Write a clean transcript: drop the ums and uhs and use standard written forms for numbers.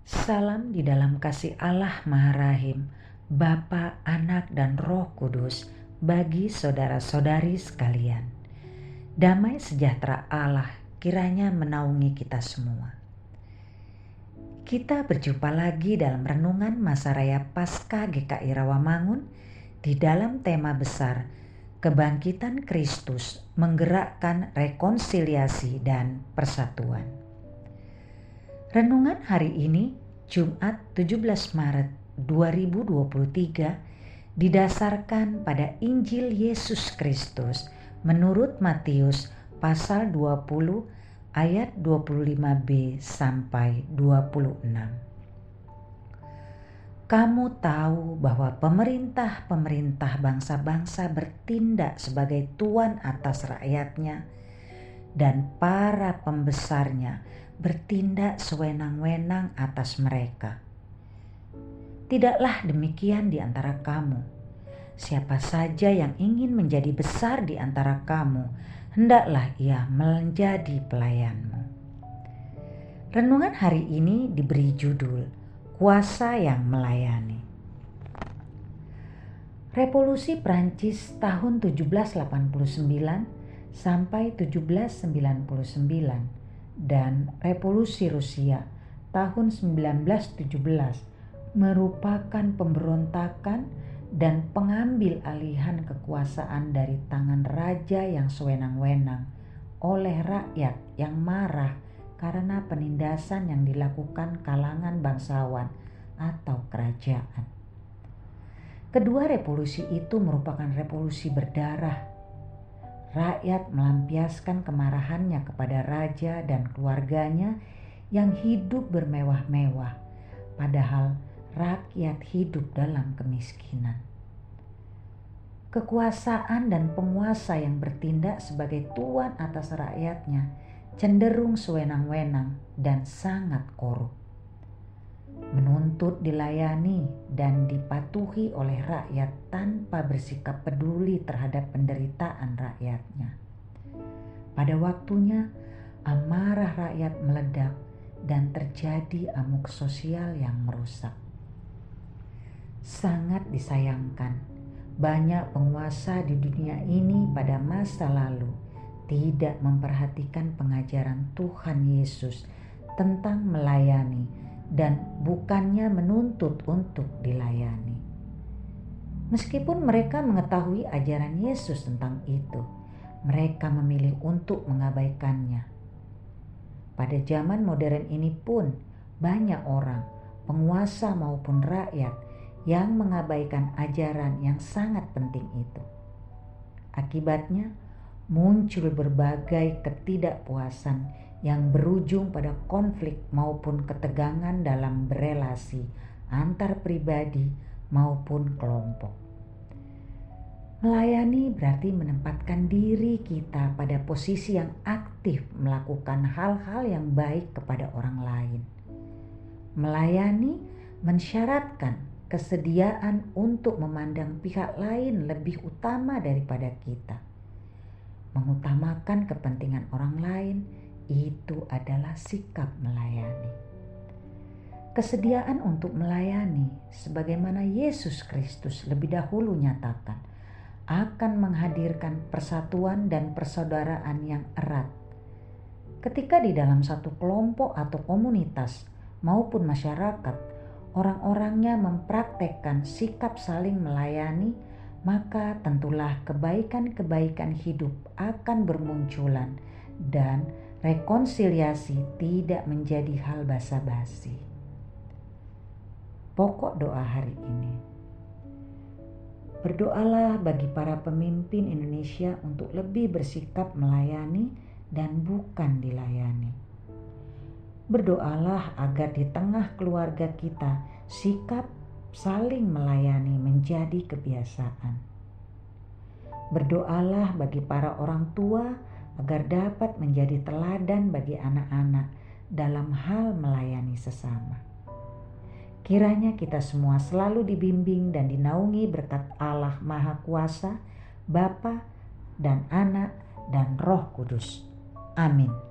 Salam di dalam kasih Allah Maha Rahim, Bapa, Anak, dan Roh Kudus bagi saudara-saudari sekalian. Damai sejahtera Allah kiranya menaungi kita semua. Kita berjumpa lagi dalam renungan masa raya Paskah GKI Rawamangun di dalam tema besar Kebangkitan Kristus menggerakkan rekonsiliasi dan persatuan. Renungan hari ini Jumat 17 Maret 2023 didasarkan pada Injil Yesus Kristus menurut Matius pasal 20 ayat 25b sampai 26. Kamu tahu bahwa pemerintah bangsa-bangsa bertindak sebagai tuan atas rakyatnya dan para pembesarnya bertindak sewenang-wenang atas mereka. Tidaklah demikian di antara kamu. Siapa saja yang ingin menjadi besar di antara kamu, hendaklah ia menjadi pelayanmu. Renungan hari ini diberi judul Kuasa yang Melayani. Revolusi Prancis tahun 1789 sampai 1799 dan Revolusi Rusia tahun 1917 merupakan pemberontakan dan pengambil alihan kekuasaan dari tangan raja yang sewenang-wenang oleh rakyat yang marah karena penindasan yang dilakukan kalangan bangsawan atau kerajaan. Kedua revolusi itu merupakan revolusi berdarah. Rakyat melampiaskan kemarahannya kepada raja dan keluarganya yang hidup bermewah-mewah, padahal rakyat hidup dalam kemiskinan. Kekuasaan dan penguasa yang bertindak sebagai tuan atas rakyatnya cenderung sewenang-wenang dan sangat korup. Menuntut dilayani dan dipatuhi oleh rakyat tanpa bersikap peduli terhadap penderitaan rakyatnya. Pada waktunya, amarah rakyat meledak dan terjadi amuk sosial yang merusak. Sangat disayangkan, banyak penguasa di dunia ini pada masa lalu tidak memperhatikan pengajaran Tuhan Yesus tentang melayani dan bukannya menuntut untuk dilayani. Meskipun mereka mengetahui ajaran Yesus tentang itu, mereka memilih untuk mengabaikannya. Pada zaman modern ini pun banyak orang, penguasa maupun rakyat, yang mengabaikan ajaran yang sangat penting itu. Akibatnya, muncul berbagai ketidakpuasan yang berujung pada konflik maupun ketegangan dalam berelasi antar pribadi maupun kelompok. Melayani berarti menempatkan diri kita pada posisi yang aktif melakukan hal-hal yang baik kepada orang lain. Melayani mensyaratkan kesediaan untuk memandang pihak lain lebih utama daripada kita. Mengutamakan kepentingan orang lain, itu adalah sikap melayani. Kesediaan untuk melayani, sebagaimana Yesus Kristus lebih dahulu nyatakan, akan menghadirkan persatuan dan persaudaraan yang erat. Ketika di dalam satu kelompok atau komunitas maupun masyarakat, orang-orangnya mempraktekkan sikap saling melayani, maka tentulah kebaikan-kebaikan hidup akan bermunculan dan rekonsiliasi tidak menjadi hal basa-basi. Pokok doa hari ini. Berdoalah bagi para pemimpin Indonesia untuk lebih bersikap melayani dan bukan dilayani. Berdoalah agar di tengah keluarga kita sikap saling melayani menjadi kebiasaan. Berdoalah bagi para orang tua agar dapat menjadi teladan bagi anak-anak dalam hal melayani sesama. Kiranya kita semua selalu dibimbing dan dinaungi berkat Allah Maha Kuasa, Bapa dan Anak dan Roh Kudus. Amin.